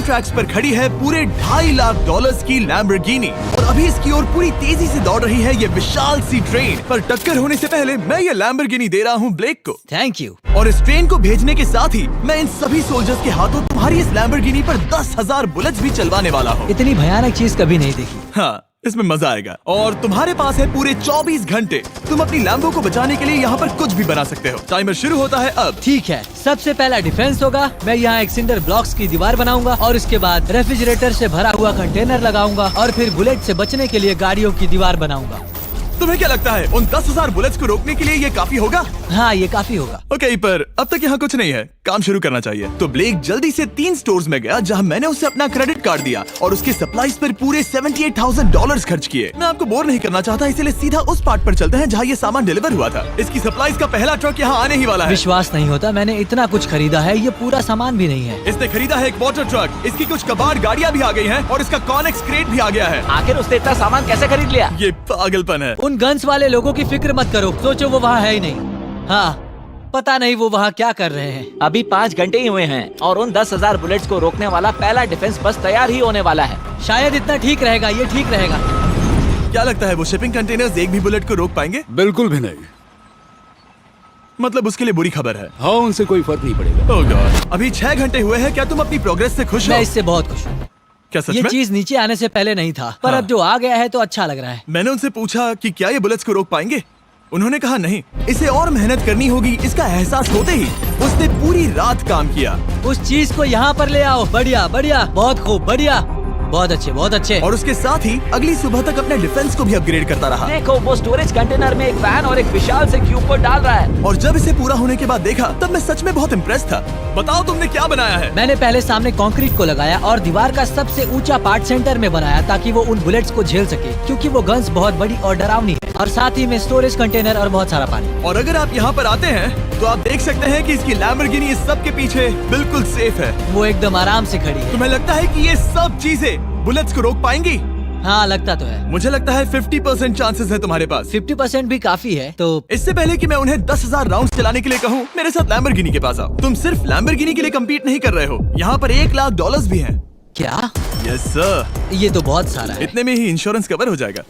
Tracks पर खड़ी है पूरे $2.5 लाख की लैम्बोर्गिनी और अभी इसकी ओर पूरी तेजी से दौड़ रही है ये विशाल सी ट्रेन। पर टक्कर होने से पहले मैं ये लैम्बोर्गिनी दे रहा हूँ ब्लेक को। Thank you. और इस ट्रेन को भेजने के साथ ही मैं इन सभी सोल्जर्स के हाथों तुम्हारी इस लैम्बोर्गिनी पर 10,000 बुलेट्स भी चलवाने वाला हूँ। इतनी भयानक चीज कभी नहीं देखी। हाँ, इसमें मजा आएगा। और तुम्हारे पास है पूरे 24 घंटे। तुम अपनी लैम्बो को बचाने के लिए यहाँ पर कुछ भी बना सकते हो। टाइमर शुरू होता है अब। ठीक है, सबसे पहला डिफेंस होगा। मैं यहाँ एक सिंडर ब्लॉक्स की दीवार बनाऊंगा और उसके बाद रेफ्रिजरेटर से भरा हुआ कंटेनर लगाऊंगा और फिर बुलेट से बचने के लिए गाड़ियों की दीवार बनाऊंगा। तुम्हें क्या लगता है उन 10,000 बुलेट्स को रोकने के लिए ये काफी होगा? हाँ, ये काफी होगा। ओके, पर अब तक यहाँ कुछ नहीं है, काम शुरू करना चाहिए। तो ब्लेक जल्दी से 3 स्टोर्स में गया जहाँ मैंने उसे अपना क्रेडिट कार्ड दिया और उसके सप्लाईज पर पूरे $78,000 खर्च किए। मैं आपको बोर नहीं करना चाहता, इसलिए सीधा उस पार्ट पर चलते हैं जहाँ ये सामान डिलीवर हुआ था। इसकी सप्लाईज का पहला ट्रक यहाँ आने ही वाला है। विश्वास नहीं होता, मैंने इतना कुछ खरीदा है, ये पूरा सामान भी नहीं है। इसने खरीदा है एक वाटर ट्रक, इसकी कुछ कबाड़ गाड़ियाँ भी आ गई हैं और इसका कॉनेक्स क्रेट भी आ गया है। आखिर उसने इतना सामान कैसे खरीद लिया? ये पागलपन है। उन गन्स वाले लोगों की फिक्र मत करो, सोचो वो वहाँ है ही नहीं। हाँ, पता नहीं वो वहाँ क्या कर रहे हैं। अभी 5 घंटे ही हुए हैं और उन 10,000 बुलेट्स को रोकने वाला पहला डिफेंस बस तैयार ही होने वाला है। शायद इतना ठीक रहेगा, ये ठीक रहेगा। क्या लगता है वो शिपिंग कंटेनर्स एक भी बुलेट को रोक पाएंगे? बिल्कुल भी नहीं। मतलब उसके लिए बुरी खबर है। हाँ, उनसे कोई फर्क नहीं पड़ेगा। ओह गॉड, अभी 6 घंटे हुए हैं। क्या तुम अपनी प्रोग्रेस से खुश हो? मैं इससे बहुत खुश हूँ। क्या सच ये में? चीज नीचे आने से पहले नहीं था, पर हाँ। अब जो आ गया है तो अच्छा लग रहा है। मैंने उनसे पूछा कि क्या ये बुलेट्स को रोक पाएंगे। उन्होंने कहा नहीं, इसे और मेहनत करनी होगी। इसका एहसास होते ही उसने पूरी रात काम किया। उस चीज को यहाँ पर ले आओ। बढ़िया बढ़िया, बहुत खूब, बढ़िया, बहुत अच्छे, बहुत अच्छे। और उसके साथ ही अगली सुबह तक अपने डिफेंस को भी अपग्रेड करता रहा। देखो, वो स्टोरेज कंटेनर में एक वैन और एक विशाल से क्यूब को डाल रहा है। और जब इसे पूरा होने के बाद देखा तब मैं सच में बहुत इम्प्रेस था। बताओ तुमने क्या बनाया है? मैंने पहले सामने कंक्रीट को लगाया और दीवार का सबसे ऊंचा पार्ट सेंटर में बनाया ताकि वो उन बुलेट्स को झेल सके, क्योंकि वो गन्स बहुत बड़ी और डरावनी है। और साथ ही में स्टोरेज कंटेनर और बहुत सारा पानी। और अगर आप यहाँ पर आते हैं तो आप देख सकते हैं कि इसकी लैम्बोर्गिनी इस सब के पीछे बिल्कुल सेफ है। वो एकदम आराम से खड़ी है। तुम्हें लगता है कि ये सब चीजें बुलेट्स को रोक पाएंगी? हाँ, लगता तो है। मुझे लगता है 50% चांसेस है तुम्हारे पास। 50% भी काफी है। तो इससे पहले कि मैं उन्हें 10,000 राउंड्स चलाने के लिए कहूँ, मेरे साथ लैम्बोर्गिनी के पास आओ। तुम सिर्फ लैम्बोर्गिनी के लिए कम्पीट नहीं कर रहे हो, यहाँ पर $1 लाख भी हैं। क्या? Yes sir. ये तो बहुत सारा है। इतने में ही इंश्योरेंस कवर हो जाएगा।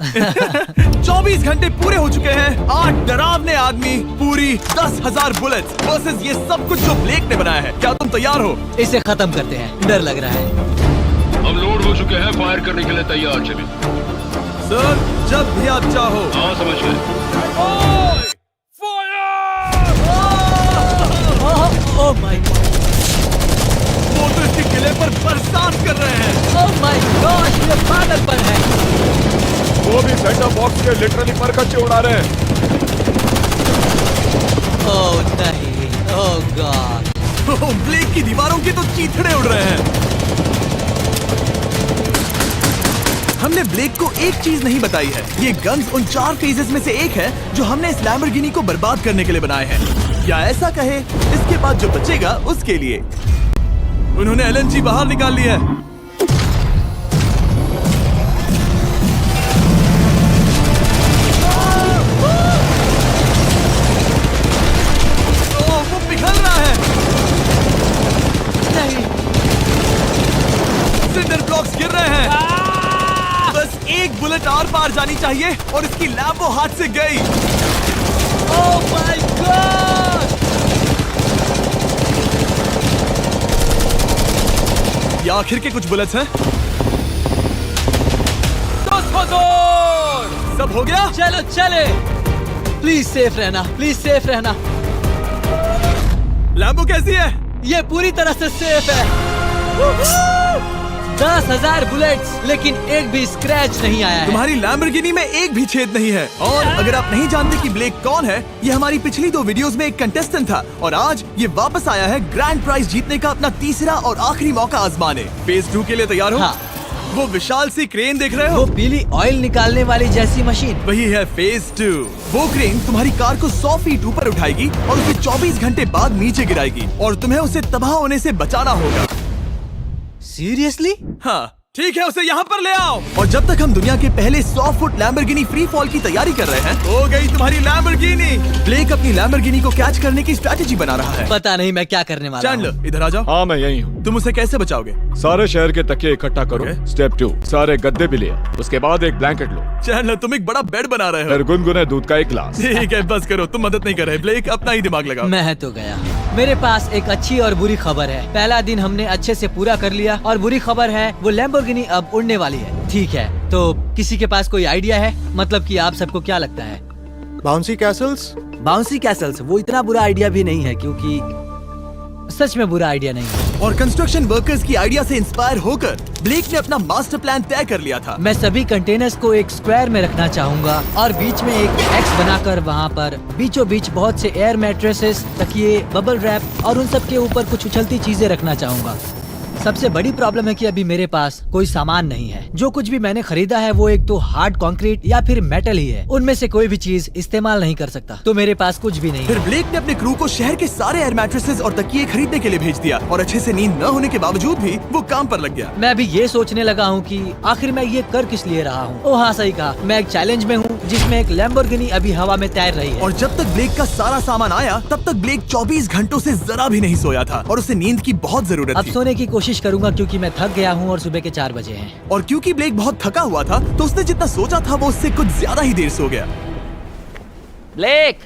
24 घंटे पूरे हो चुके हैं। 8 डरावने आदमी, पूरी 10,000 बुलेट्स वर्सेस ये सब कुछ जो ब्लेक ने बनाया है। क्या तुम तैयार हो? इसे खत्म करते हैं, डर लग रहा है। हम लोड हो चुके हैं, फायर करने के लिए तैयार। चलिए सर, जब भी आप चाहो। हाँ, समझ गए। ओह माय गॉड, वो तो इसके किले पर बरसात कर रहे हैं। ओह माय गॉड, ये पागलपन है। वो भी सेटअप बॉक्स के लिटरली पर कच्चे उड़ा रहे हैं। ओह नहीं, ओह गॉड। ब्लेक की दीवारों के तो चीथड़े उड़ रहे हैं। हमने ब्लेक को एक चीज नहीं बताई है, ये गन्स उन 4 फेजेस में से एक है जो हमने इस लैम्बोर्गिनी को बर्बाद करने के लिए बनाए हैं। या ऐसा कहे, इसके बाद जो बचेगा उसके लिए। उन्होंने LNG बाहर निकाल लिया है। वो पिघल रहा है। नहीं, सिंडर ब्लॉक्स गिर रहे हैं। बस एक बुलेट आर पार जानी चाहिए और इसकी लैम्बो हाथ से गई। Oh my God. ये आखिर के कुछ बुलेट्स हैं। सब हो गया? चलो चले। प्लीज सेफ रहना, प्लीज सेफ रहना। लैम्बो कैसी है? ये पूरी तरह से सेफ है। 10,000 बुलेट्स, लेकिन एक भी स्क्रैच नहीं आया है। तुम्हारी लैम्बोर्गिनी में एक भी छेद नहीं है। और अगर आप नहीं जानते कि ब्लेक कौन है, ये हमारी पिछली 2 वीडियोस में एक कंटेस्टेंट था और आज ये वापस आया है ग्रैंड प्राइज जीतने का अपना तीसरा और आखिरी मौका आजमाने। फेज 2 के लिए तैयार हो? हाँ। वो विशाल सी क्रेन देख रहे हो? वो पीली ऑयल निकालने वाली जैसी मशीन। वही है फेज 2। वो क्रेन तुम्हारी कार को 100 फीट ऊपर उठाएगी और उसे 24 घंटे बाद नीचे गिराएगी और तुम्हें उसे तबाह होने से बचाना होगा। सीरियसली? हाँ, ठीक है, उसे यहाँ पर ले आओ। और जब तक हम दुनिया के पहले 100 फुट लैम्बोर्गिनी फ्री फॉल की तैयारी कर रहे हैं, हो गई तुम्हारी लैम्बोर्गिनी। ब्लेक अपनी लैम्बोर्गिनी को कैच करने की स्ट्रैटेजी बना रहा है। पता नहीं मैं क्या करने वाला हूँ। चैंडलर, इधर आ जाओ। हाँ, मैं यही हूँ। तुम उसे कैसे बचाओगे? सारे शहर के तकिए इकट्ठा करो। Okay. स्टेप 2, सारे गद्दे भी ले आओ। उसके बाद एक ब्लैंकेट लो। चैंडलर, तुम एक बड़ा बेड बना रहे हो। फिर गुनगुने दूध का एक गिलास। ठीक है, बस करो, तुम मदद नहीं कर रहे। ब्लेक, अपना ही दिमाग लगाओ। मैं तो गया। मेरे पास एक अच्छी और बुरी खबर है। पहला दिन हमने अच्छे से पूरा कर लिया और बुरी खबर है वो लैम्बोर्गिनी अब उड़ने वाली है। ठीक है, तो किसी के पास कोई आइडिया है? मतलब कि आप सबको क्या लगता है? Bouncy Castle's? बाउंसी कैसल्स वो इतना बुरा आइडिया भी नहीं है, क्योंकि सच में बुरा आइडिया नहीं है। और कंस्ट्रक्शन वर्कर्स की आइडिया से इंस्पायर होकर ब्लेक ने अपना मास्टर प्लान तय कर लिया था। मैं सभी कंटेनर्स को एक स्क्वायर में रखना चाहूंगा और बीच में एक एक्स बनाकर वहाँ पर बीचों बीच बहुत से एयर मैट्रेसेस, तकिए, बबल रैप और उन सब के ऊपर कुछ उछलती चीजें रखना चाहूंगा। सबसे बड़ी प्रॉब्लम है कि अभी मेरे पास कोई सामान नहीं है। जो कुछ भी मैंने खरीदा है वो एक तो हार्ड कंक्रीट या फिर मेटल ही है। उनमें से कोई भी चीज इस्तेमाल नहीं कर सकता, तो मेरे पास कुछ भी नहीं फिर है। ब्लेक ने अपने क्रू को शहर के सारे एयर मैट्रेसेस और तकिए खरीदने के लिए भेज दिया और अच्छे से नींद न होने के बावजूद भी वो काम पर लग गया। मैं अभी ये सोचने लगा हूँ कि आखिर मैं ये कर किस लिए रहा हूँ। ओह हाँ, सही कहा, मैं एक चैलेंज में हूँ जिसमें एक लैम्बोर्गिनी अभी हवा में तैर रही है। और जब तक ब्लेक का सारा सामान आया तब तक ब्लेक 24 घंटों से जरा भी नहीं सोया था और उसे नींद की बहुत जरूरत अब थी। सोने की कोशिश करूंगा क्योंकि मैं थक गया हूँ और सुबह के 4 बजे हैं। और क्योंकि ब्लेक बहुत थका हुआ था तो उसने जितना सोचा था वो उससे कुछ ज्यादा ही देर सो गया। ब्लेक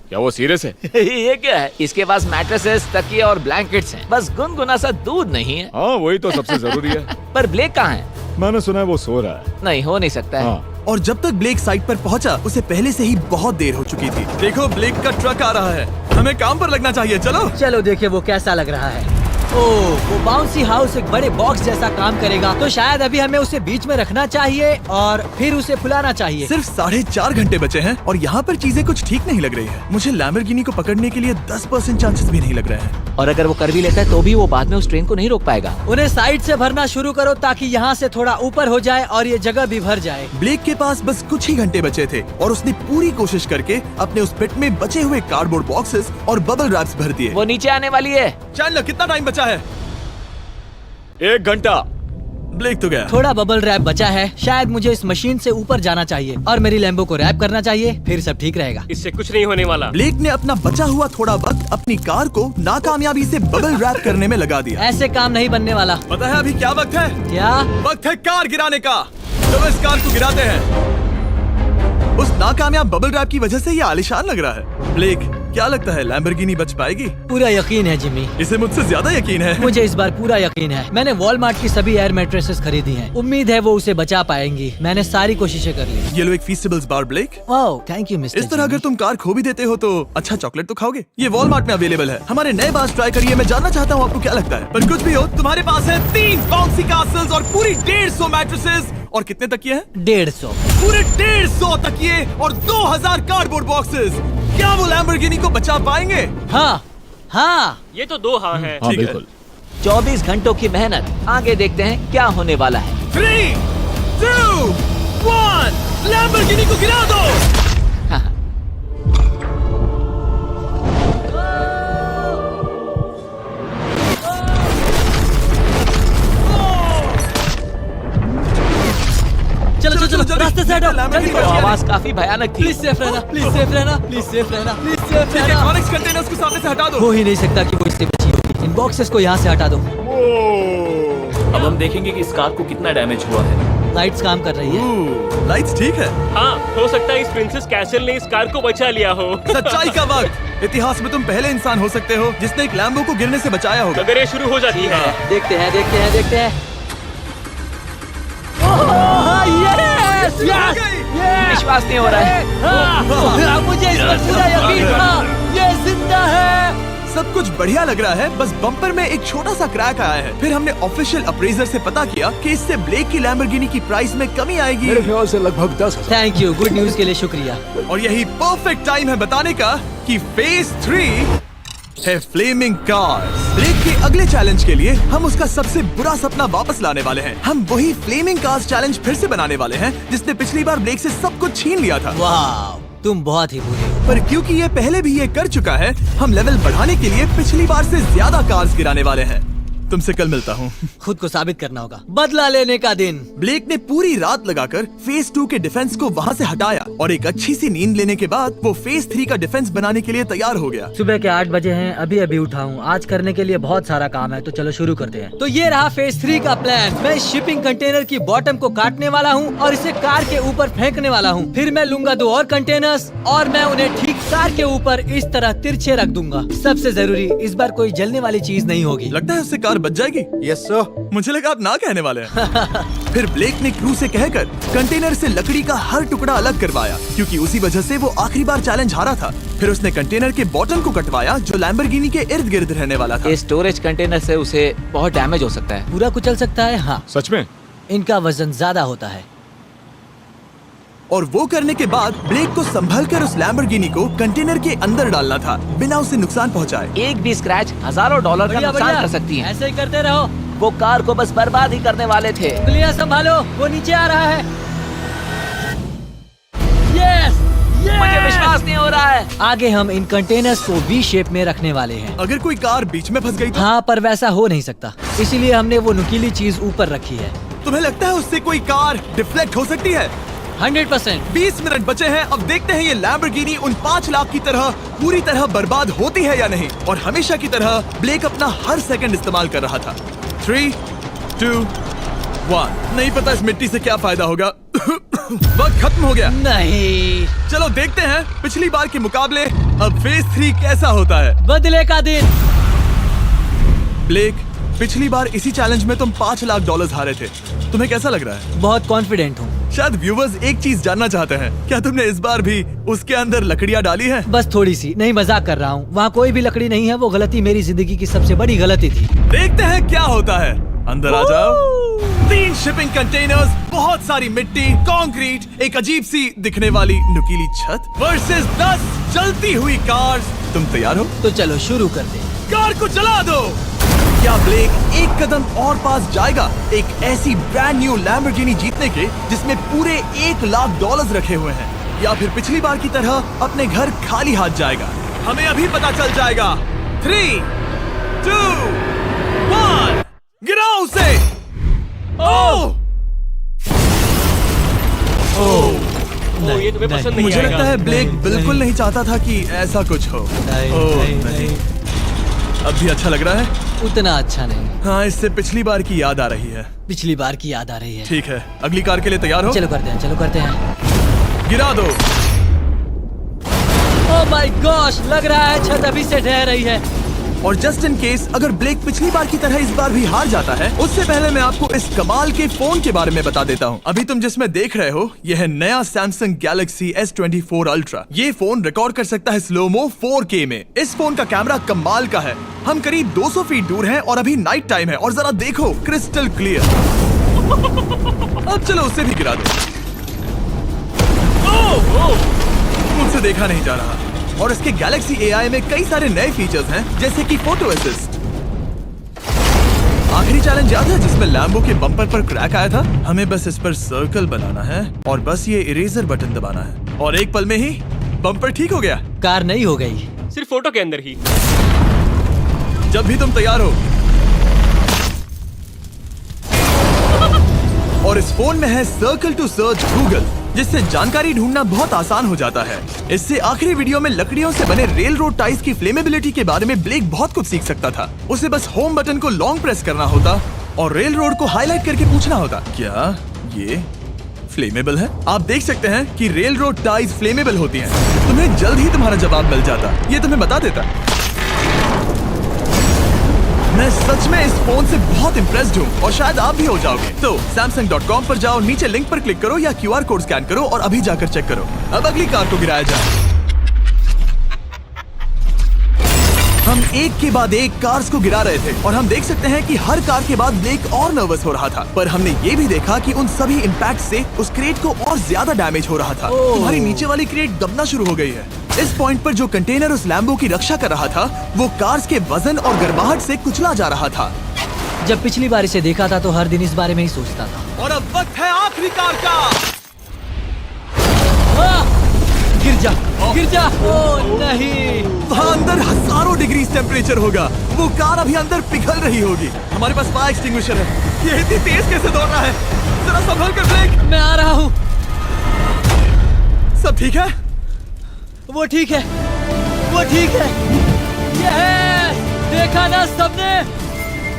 क्या वो सीरियस है? ये क्या है? इसके पास मैट्रेसेस, तकिए और ब्लैंकेट्स हैं। बस गुनगुना सा दूध नहीं है। हाँ, वही तो सबसे जरूरी है। पर ब्लेक कहाँ है? मैंने सुना है वो सो रहा है। नहीं, हो नहीं सकता है। हाँ, और जब तक ब्लेक साइट पर पहुंचा उसे पहले से ही बहुत देर हो चुकी थी। देखो, ब्लेक का ट्रक आ रहा है, हमें काम पर लगना चाहिए। चलो चलो देखिए वो कैसा लग रहा है। ओह, वो बाउंसी हाउस एक बड़े बॉक्स जैसा काम करेगा, तो शायद अभी हमें उसे बीच में रखना चाहिए और फिर उसे फुलाना चाहिए। सिर्फ 4.5 घंटे बचे हैं और यहाँ पर चीजें कुछ ठीक नहीं लग रही है। मुझे लैम्बोर्गिनी को पकड़ने के लिए 10% चांसेस भी नहीं लग रहे हैं। और अगर वो कर भी लेता है तो भी वो बाद में उस ट्रेन को नहीं रोक पाएगा। उन्हें साइड से भरना शुरू करो ताकि यहाँ से थोड़ा ऊपर हो जाए और ये जगह भी भर जाए। ब्लेक के पास बस कुछ ही घंटे बचे थे और उसने पूरी कोशिश करके अपने उस पिट में बचे हुए कार्डबोर्ड बॉक्सेस और बबल रैप्स भर दिए। वो नीचे आने वाली है। चैंडलर, कितना टाइम बचा है? 1 घंटा। ब्लेक तो गया। थोड़ा बबल रैप बचा है। शायद मुझे इस मशीन से ऊपर जाना चाहिए और मेरी लैम्बो को रैप करना चाहिए, फिर सब ठीक रहेगा। इससे कुछ नहीं होने वाला। ब्लेक ने अपना बचा हुआ थोड़ा वक्त अपनी कार को नाकामयाबी से बबल रैप करने में लगा दिया। ऐसे काम नहीं बनने वाला। पता है अभी क्या वक्त है? क्या? वक्त है कार गिराने का। चलो इस कार को गिराते हैं। उस नाकामयाब बबल रैप की वजह से ये आलिशान लग रहा है। ब्लेक, क्या लगता है लैम्बोर्गिनी बच पाएगी? पूरा यकीन है जिमी, इसे मुझसे ज्यादा यकीन है। मुझे इस बार पूरा यकीन है। मैंने वॉलमार्ट की सभी एयर मैट्रेसेस खरीदी हैं। उम्मीद है वो उसे बचा पाएंगी। मैंने सारी कोशिशें कर ली। ये लो एक Feastables bar black. Oh, thank you mister. इस तरह अगर तुम कार खो भी देते हो तो अच्छा चॉकलेट तो खाओगे। ये वॉलमार्ट में अवेलेबल है। हमारे नए बार ट्राई करिए। मैं जानना चाहता हूँ आपको क्या लगता है। पर कुछ भी हो, तुम्हारे पास है 3 बाउंसी कासल्स और पूरी 150 मैट्रेसेस और कितने तकिए हैं? 150। पूरे 150 तकिए और 2000 कार्डबोर्ड बॉक्सेस। क्या वो लैम्बोर्गिनी को बचा पाएंगे? हाँ हाँ, ये तो 2 हाँ है। हाँ, ठीक है। बिल्कुल। 24 घंटों की मेहनत। आगे देखते हैं क्या होने वाला है। 3, 2, 1, लैम्बोर्गिनी को गिरा दो। चलो चलो चलो, रास्ते से हटो, जल्दी वो आवाज काफी भयानक थी। प्लीज सेफ रहना, प्लीज सेफ रहना, प्लीज सेफ रहना, प्लीज सेफ ठीक है, रहना। कॉनिक्स कंटेनर्स को सामने से हटा दो। हो ही नहीं सकता कि वो इससे बची होगी। इन बॉक्सेस को यहाँ से हटा दो। अब हम देखेंगे कि इस कार को कितना डैमेज हुआ है। लाइट्स काम कर रही है। लाइट्स ठीक है। हाँ, हो सकता है इस प्रिंसेस कैसल ने इस कार को बचा लिया हो। सच्चाई का वक्त। इतिहास में तुम पहले इंसान हो सकते हो जिसने एक लैम्बो को गिरने से बचाया होगा। अगर ये शुरू हो जाती है। देखते हैं देखते हैं देखते हैं। यस यस विश्वास नहीं हो रहा है। मुझे इस पर पूरा यकीन था। ये जिंदा है। सब कुछ बढ़िया लग रहा है, बस बम्पर में एक छोटा सा क्रैक आया है। फिर हमने ऑफिशियल अप्रेजर से पता किया कि इससे ब्लेक की लैम्बोर्गिनी की प्राइस में कमी आएगी। मेरे ख्याल से लगभग 10,000। थैंक यू, गुड न्यूज के लिए शुक्रिया। और यही परफेक्ट टाइम है बताने का कि फेज 3 है फ्लेमिंग कार्स। ब्लेक के अगले चैलेंज के लिए हम उसका सबसे बुरा सपना वापस लाने वाले हैं। हम वही फ्लेमिंग कार्स चैलेंज फिर से बनाने वाले हैं जिसने पिछली बार ब्लेक से सब कुछ छीन लिया था। वाह, तुम बहुत ही बुरे हो। पर क्योंकि ये पहले भी ये कर चुका है, हम लेवल बढ़ाने के लिए पिछली बार से ज्यादा कार्स गिराने वाले हैं। तुमसे कल मिलता हूँ। खुद को साबित करना होगा। बदला लेने का दिन। ब्लेक ने पूरी रात लगाकर फेज 2 के डिफेंस को वहाँ से हटाया और एक अच्छी सी नींद लेने के बाद वो फेज 3 का डिफेंस बनाने के लिए तैयार हो गया। सुबह के 8 बजे हैं, अभी उठा हूँ। आज करने के लिए बहुत सारा काम है, तो चलो शुरू करते हैं। तो ये रहा फेज 3 का प्लान। मैं शिपिंग कंटेनर की बॉटम को काटने वाला हूँ और इसे कार के ऊपर फेंकने वाला हूँ। फिर मैं लूंगा 2 और कंटेनर्स और मैं उन्हें ठीक कार के ऊपर इस तरह तिरछे रख दूंगा। सबसे जरूरी, इस बार कोई जलने वाली चीज नहीं होगी। लगता है उससे कार बच जाएगी। Yes sir. मुझे लगा आप ना कहने वाले हैं। फिर ब्लेक ने क्रू से कहकर कंटेनर से लकड़ी का हर टुकड़ा अलग करवाया, क्योंकि उसी वजह से वो आखिरी बार चैलेंज हारा था। फिर उसने कंटेनर के बॉटम को कटवाया जो लैम्बोर्गिनी के इर्द गिर्द रहने वाला था। ये स्टोरेज कंटेनर से उसे बहुत डैमेज हो सकता है। पूरा कुचल सकता है। हाँ, सच में? इनका वजन ज्यादा होता है। और वो करने के बाद ब्लेक को संभलकर उस लैम्बोर्गिनी को कंटेनर के अंदर डालना था बिना उसे नुकसान पहुंचाए। एक भी स्क्रैच हजारों डॉलर का बढ़िया, नुकसान बढ़िया। कर सकती है। ऐसे ही करते रहो। वो कार को बस बर्बाद ही करने वाले थे। उंगलियां संभालो, वो नीचे आ रहा है। यस, मुझे विश्वास नहीं हो रहा है। आगे हम इन कंटेनर्स को वी शेप में रखने वाले हैं। अगर कोई कार बीच में फंस गई तो हाँ, पर वैसा हो नहीं सकता, इसीलिए हमने वो नुकीली चीज ऊपर रखी है। तुम्हें लगता है उससे कोई कार डिफ्लेक्ट हो सकती है? 100%। 20 मिनट बचे हैं। अब देखते हैं ये लैम्बोर्गिनी उन 5 लाख की तरह पूरी तरह बर्बाद होती है या नहीं। और हमेशा की तरह ब्लेक अपना हर सेकंड इस्तेमाल कर रहा था। 3, 2, 1। नहीं पता इस मिट्टी से क्या फायदा होगा। वक्त खत्म हो गया। नहीं, चलो देखते हैं पिछली बार के मुकाबले अब फेज 3 कैसा होता है। बदले का दिन। ब्लेक, पिछली बार इसी चैलेंज में तुम $5 लाख हारे थे। तुम्हें कैसा लग रहा है? बहुत कॉन्फिडेंट हूँ। शायद व्यूवर्स एक चीज जानना चाहते हैं, क्या तुमने इस बार भी उसके अंदर लकड़ियाँ डाली हैं? बस थोड़ी सी, नहीं मजाक कर रहा हूँ। वहाँ कोई भी लकड़ी नहीं है। वो गलती मेरी जिंदगी की सबसे बड़ी गलती थी। देखते हैं क्या होता है। अंदर आ जाओ। 3 शिपिंग कंटेनर्स, बहुत सारी मिट्टी, कंक्रीट, एक अजीब सी दिखने वाली नुकीली छत वर्सेस 10 जलती हुई कार्स। तुम तैयार हो? तो चलो शुरू करते हैं। कार को जला दो। क्या ब्लेक एक कदम और पास जाएगा एक ऐसी ब्रांड न्यू लैम्बोर्गिनी जीतने के जिसमें पूरे $1 लाख रखे हुए हैं, या फिर पिछली बार की तरह अपने घर खाली हाथ जाएगा? हमें अभी पता चल जाएगा। 3, 2, 1, गिराओ उसे। ओह! ओ, ये तुम्हें पसंद नहीं मुझे आएगा। लगता है ब्लेक बिल्कुल नहीं चाहता था कि ऐसा कुछ हो। ओह, नहीं। अब भी अच्छा लग रहा है? उतना अच्छा नहीं। हाँ, इससे पिछली बार की याद आ रही है। पिछली बार की याद आ रही है। ठीक है, अगली कार के लिए तैयार हो? चलो करते हैं। गिरा दो। ओह माय गॉश, लग रहा है छत अभी से ढह रही है। और जस्ट इन केस अगर ब्लेक पिछली बार की तरह इस बार भी हार जाता है, उससे पहले मैं आपको इस कमाल के फोन के बारे में बता देता हूँ। अभी तुम जिसमें देख रहे हो, यह है नया सैमसंग गैलेक्सी S24 अल्ट्रा। ये फोन रिकॉर्ड कर सकता है स्लोमो 4K में। इस फोन का कैमरा कमाल का है। हम करीब 200 फीट दूर हैं और अभी नाइट टाइम है और जरा देखो, क्रिस्टल क्लियर। अब चलो उसे भी गिरा दो। मुझसे देखा नहीं जा रहा। और इसके गैलेक्सी AI में कई सारे नए फीचर्स हैं, जैसे कि फोटो असिस्ट। आखिरी चैलेंज याद है जिसमें लैम्बो के बम्पर पर क्रैक आया था? हमें बस इस पर सर्कल बनाना है और बस ये इरेजर बटन दबाना है और एक पल में ही बम्पर ठीक हो गया। कार नहीं हो गई। सिर्फ फोटो के अंदर ही। जब भी तुम तैयार हो। और इस फोन में है सर्कल टू सर्च गूगल, जिससे जानकारी ढूंढना बहुत आसान हो जाता है। इससे आखिरी वीडियो में लकड़ियों से बने रेल रोड टाइज की फ्लेमेबिलिटी के बारे में ब्लेक बहुत कुछ सीख सकता था। उसे बस होम बटन को लॉन्ग प्रेस करना होता और रेल रोड को हाईलाइट करके पूछना होता, क्या ये फ्लेमेबल है? आप देख सकते हैं कि रेल रोड टाइज फ्लेमेबल होती हैं। तुम्हें जल्द ही तुम्हारा जवाब मिल जाता। ये तुम्हें बता देता। मैं सच में इस फोन से बहुत इम्प्रेस्ड हूँ और शायद आप भी हो जाओगे। तो Samsung.com पर जाओ, नीचे लिंक पर क्लिक करो या QR कोड स्कैन करो और अभी जाकर चेक करो। अब अगली कार को गिराया जाए। हम एक के बाद एक कार्स को गिरा रहे थे और हम देख सकते हैं कि हर कार के बाद ब्लेक और नर्वस हो रहा था। पर हमने ये भी देखा कि उन सभी इम्पैक्ट से उस क्रेट को और ज्यादा डैमेज हो रहा था। तुम्हारी नीचे वाली क्रेट दबना शुरू हो गई है। इस पॉइंट पर जो कंटेनर उस लैम्बो की रक्षा कर रहा था, वो कार्स के वजन और गर्माहट से कुचला जा रहा था। जब पिछली बार इसे देखा था तो हर दिन इस बारे में ही सोचता था। और अब वक्त है आखिरी कार का। गिर जा। ओह नहीं। वहाँ अंदर हजारों डिग्री टेम्परेचर होगा वो कार अभी अंदर पिघल रही होगी। हमारे पास फायर एक्सटिंग्विशर है। ये इतनी तेज कैसे दौड़ रहा है? जरा संभल कर ब्लेक। मैं आ रहा हूँ। सब ठीक है? वो ठीक है, वो ठीक है। ये है, देखा ना सबने?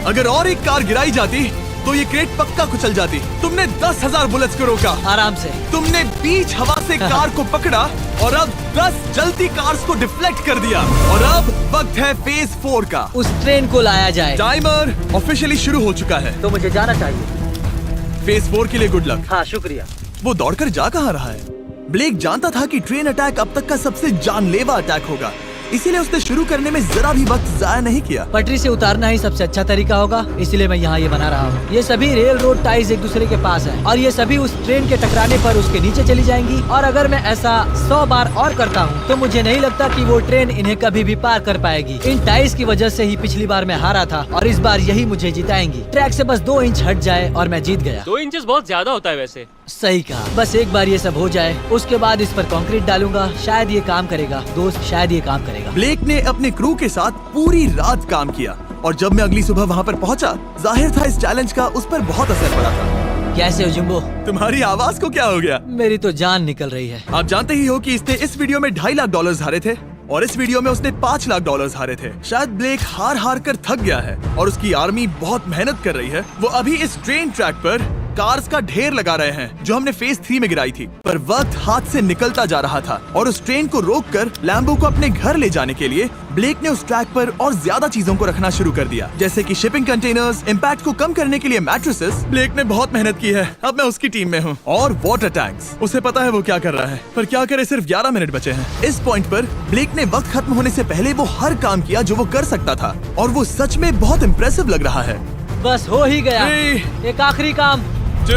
अगर और एक कार गिराई जाती तो ये क्रेट पक्का कुचल जाती। तुमने 10,000 बुलेट्स को रोका। आराम से। तुमने बीच हवा से कार को पकड़ा और अब 10 जलती कार्स को डिफ्लेक्ट कर दिया। और अब वक्त है फेज 4 का। उस ट्रेन को लाया जाए। टाइमर ऑफिशियली शुरू हो चुका है। तो मुझे जाना चाहिए। फेज 4 के लिए गुड लक। हाँ, शुक्रिया। वो दौड़कर जा कहाँ रहा है? ब्लेक जानता था कि ट्रेन अटैक अब तक का सबसे जानलेवा अटैक होगा, इसीलिए उसने शुरू करने में जरा भी वक्त जाया नहीं किया। पटरी से उतारना ही सबसे अच्छा तरीका होगा, इसलिए मैं यहाँ ये बना रहा हूँ। ये सभी रेल रोड टाइज एक दूसरे के पास है और ये सभी उस ट्रेन के टकराने पर उसके नीचे चली जाएंगी। और अगर मैं ऐसा 100 बार और करता हूँ तो मुझे नहीं लगता कि वो ट्रेन इन्हें कभी भी पार कर पाएगी। इन टाइज की वजह से ही पिछली बार मैं हारा था और इस बार यही मुझे जिताएंगी। ट्रैक से बस 2 इंच हट जाए और मैं जीत गया। 2 इंचेस बहुत ज्यादा होता है वैसे। सही कहा। बस एक बार ये सब हो जाए, उसके बाद इस पर कंक्रीट डालूंगा। शायद ये काम करेगा दोस्त, शायद ये काम करेगा। ब्लेक ने अपने क्रू के साथ पूरी रात काम किया और जब मैं अगली सुबह वहाँ पर पहुँचा, जाहिर था इस चैलेंज का उस पर बहुत असर पड़ा था। कैसे हो जिम्बो? तुम्हारी आवाज को क्या हो गया? मेरी तो जान निकल रही है। आप जानते ही हो कि इसने इस वीडियो में $2.5 लाख हारे थे और इस वीडियो में उसने $5 लाख हारे थे। शायद ब्लेक हार कर थक गया है और उसकी आर्मी बहुत मेहनत कर रही है। वो अभी इस ट्रेन ट्रैक पर कार्स का ढेर लगा रहे हैं जो हमने फेज 3 में गिराई थी। पर वक्त हाथ से निकलता जा रहा था और उस ट्रेन को रोककर लैम्बो को अपने घर ले जाने के लिए ब्लेक ने उस ट्रैक पर और ज्यादा चीजों को रखना शुरू कर दिया, जैसे कि शिपिंग कंटेनर्स, इम्पैक्ट को कम करने के लिए मैट्रेसेस। ब्लेक ने बहुत मेहनत की है, अब मैं उसकी टीम में हूँ। और वाटर टैंक्स, उसे पता है वो क्या कर रहा है, पर क्या करे, सिर्फ 11 मिनट बचे हैं। इस पॉइंट पर ब्लेक ने वक्त खत्म होने से पहले वो हर काम किया जो वो कर सकता था और वो सच में बहुत इम्प्रेसिव लग रहा है। बस हो ही गया। 3, एक आखिरी काम। 2,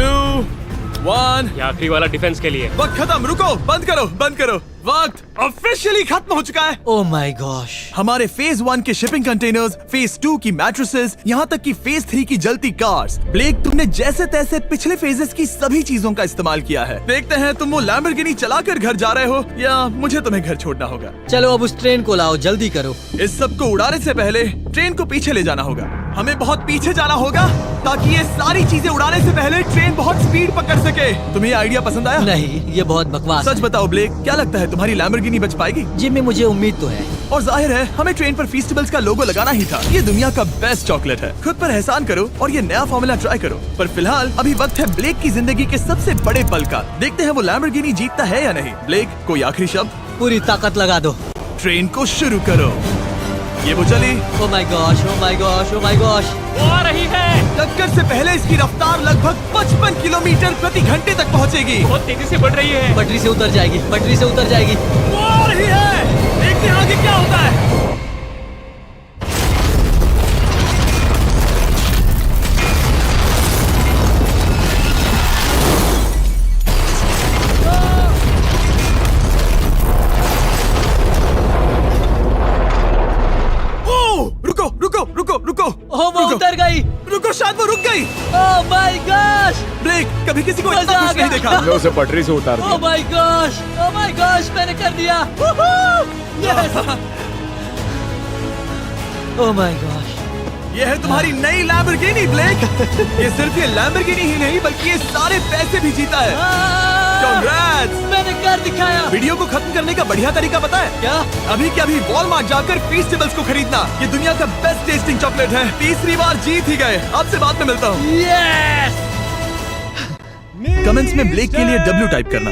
1। ये आखिरी वाला डिफेंस के लिए। वक्त खत्म, रुको, बंद करो, बंद करो। वक्त ऑफिशियली खत्म हो चुका है। Oh my gosh. हमारे फेज 1 के शिपिंग कंटेनर्स, फेज 2 की मैट्रेसेस, यहाँ तक कि फेज 3 की जलती कार्स। ब्लेक, तुमने जैसे तैसे पिछले फेजेस की सभी चीजों का इस्तेमाल किया है। देखते हैं तुम वो लैम्बोर्गिनी चलाकर घर जा रहे हो या मुझे तुम्हें घर छोड़ना होगा। चलो अब उस ट्रेन को लाओ, जल्दी करो। इस सब को उड़ाने से पहले ट्रेन को पीछे ले जाना होगा। हमें बहुत पीछे जाना होगा ताकि ये सारी चीजें उड़ाने से पहले ट्रेन बहुत स्पीड पकड़ सके। तुम्हें ये आइडिया पसंद आया? नहीं, ये बहुत बकवास सच बताओ ब्लेक, क्या लगता है तुम्हारी लैम्बोर्गिनी बच पाएगी? जिम्मी, मुझे उम्मीद तो है। और जाहिर है हमें ट्रेन पर फेस्टिवल्स का लोगो लगाना ही था। ये दुनिया का बेस्ट चॉकलेट है। खुद पर एहसान करो और ये नया फॉर्मूला ट्राई करो। पर फिलहाल अभी वक्त है ब्लेक की जिंदगी के सबसे बड़े पल का। देखते हैं वो लैम्बोर्गिनी जीतता है या नहीं। ब्लेक, कोई आखिरी शब्द? पूरी ताकत लगा दो। ट्रेन को शुरू करो। ये वो चली। Oh my gosh, oh my gosh, oh my gosh. वो आ रही है। टक्कर से पहले इसकी रफ्तार लगभग 55 किलोमीटर प्रति घंटे तक पहुंचेगी। बहुत तेजी से बढ़ रही है। पटरी से उतर जाएगी, पटरी से उतर जाएगी। वो आ रही है। देखते हैं आगे क्या होता है। रुको। ओह, वो उतर गई। रुको, शायद वो रुक गई। Oh my gosh. ब्लेक, कभी किसी को मजा इतना आ खुश नहीं गया। देखा। हमने उसे पटरी से उतार ओह दिया। My gosh, oh my gosh, मैंने कर दिया। यस। Oh my gosh. ये है तुम्हारी नई लैम्बोर्गिनी ब्लेक। ये सिर्फ ये लैम्बोर्गिनी ही नहीं बल्कि ये सारे पैसे भी जीता है। Congrats! मैंने कर दिखाया। वीडियो को खत्म करने का बढ़िया तरीका पता है क्या? अभी के अभी वॉलमार्ट जाकर फेस्टिवल्स को खरीदना। ये दुनिया का बेस्ट टेस्टिंग चॉकलेट है। तीसरी बार जीत ही गए। आपसे बाद में मिलता हूँ। यस। कमेंट्स में ब्लेक के लिए W टाइप करना।